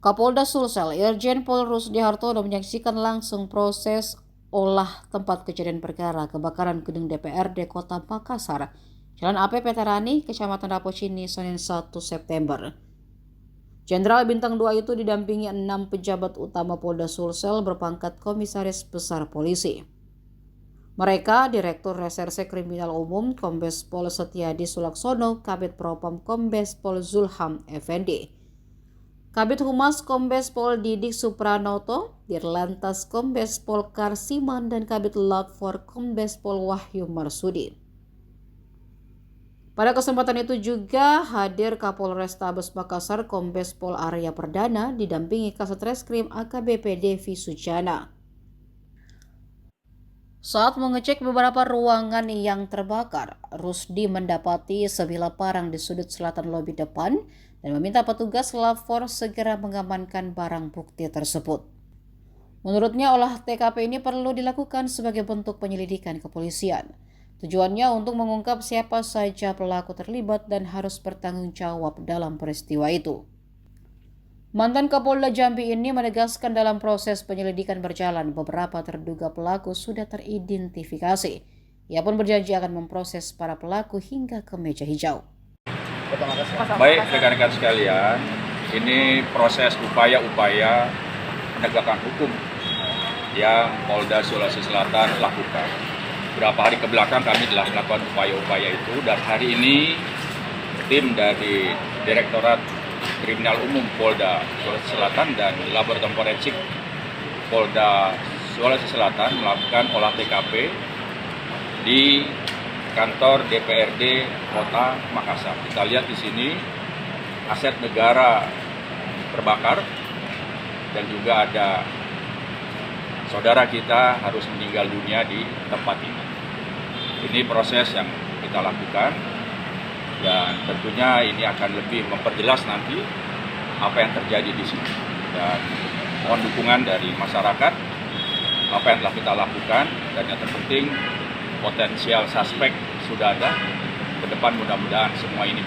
Kapolda Sulsel Irjen Pol Rusdi Hartono menyaksikan langsung proses olah tempat kejadian perkara kebakaran gedung DPRD Kota Makassar, Jalan AP Veterani, Kecamatan Rapocini, Senin 1 September. Jenderal Bintang 2 itu didampingi 6 pejabat utama Polda Sulsel berpangkat Komisaris Besar Polisi. Mereka Direktur Reserse Kriminal Umum Kombes Pol Setiadi Sulaksono, Kabid Propam Kombes Pol Zulham Effendi, Kabid Humas Kombes Pol Didik Supranoto, Dirlantas Kombes Pol Karsiman, dan Kabid Lapfor Kombes Pol Wahyu Marsudi. Pada kesempatan itu juga hadir Kapolrestabes Makassar Kombes Pol Arya Perdana didampingi Kasat Reskrim AKBP Devi Sujana. Saat mengecek beberapa ruangan yang terbakar, Rusdi mendapati sebilah parang di sudut selatan lobi depan dan meminta petugas Lapfor segera mengamankan barang bukti tersebut. Menurutnya, olah TKP ini perlu dilakukan sebagai bentuk penyelidikan kepolisian. Tujuannya untuk mengungkap siapa saja pelaku terlibat dan harus bertanggung jawab dalam peristiwa itu. Mantan Kapolda Jambi ini menegaskan dalam proses penyelidikan berjalan, beberapa terduga pelaku sudah teridentifikasi. Ia pun berjanji akan memproses para pelaku hingga ke meja hijau. Baik rekan-rekan sekalian, ini proses upaya-upaya penegakan hukum yang Polda Sulawesi Selatan lakukan. Beberapa hari ke belakang kami telah melakukan upaya-upaya itu, dan hari ini tim dari Direktorat Kriminal Umum Polda Sulawesi Selatan dan Laboratorium Forensik Polda Sulawesi Selatan melakukan olah TKP di kantor DPRD Kota Makassar. Kita lihat di sini aset negara terbakar dan juga ada saudara kita harus meninggal dunia di tempat ini. Ini proses yang kita lakukan, dan tentunya ini akan lebih memperjelas nanti apa yang terjadi di sini. Dan mohon dukungan dari masyarakat apa yang telah kita lakukan, dan yang terpenting potensial suspek sudah ada. Ke depan mudah-mudahan semua ini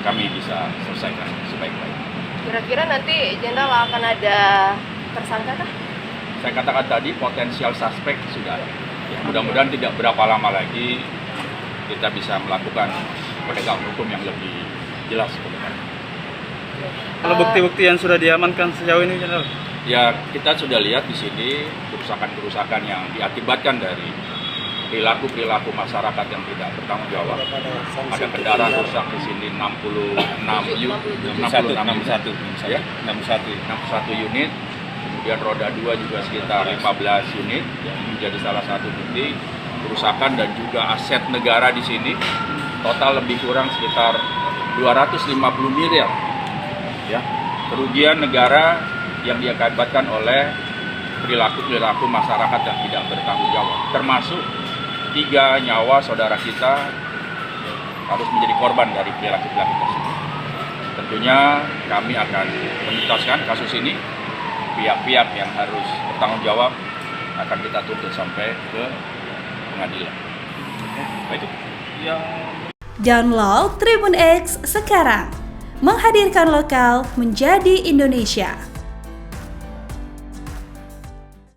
kami bisa selesaikan sebaik-baiknya. Kira-kira nanti Jenderal akan ada tersangka kah? Saya katakan tadi potensial suspek sudah ada. Ya, mudah-mudahan tidak berapa lama lagi kita bisa melakukan penegakan hukum yang lebih jelas ke depan. Kalau bukti-bukti yang sudah diamankan sejauh ini, Jenderal? Ya, kita sudah lihat di sini kerusakan-kerusakan yang diakibatkan dari perilaku masyarakat yang tidak bertanggung jawab. Ada kendaraan rusak di sini 61 unit, kemudian roda 2 juga sekitar 15 unit, menjadi salah satu bukti kerusakan, dan juga aset negara di sini total lebih kurang sekitar 250 miliar. Ya, kerugian negara yang diakibatkan oleh perilaku masyarakat yang tidak bertanggung jawab, termasuk 3 nyawa saudara kita harus menjadi korban dari perilaku tersebut. Tentunya kami akan menuntaskan kasus ini. Pihak-pihak yang harus bertanggung jawab akan kita tuntut sampai ke pengadilan. Baik. Download Tribun X sekarang, menghadirkan lokal menjadi Indonesia.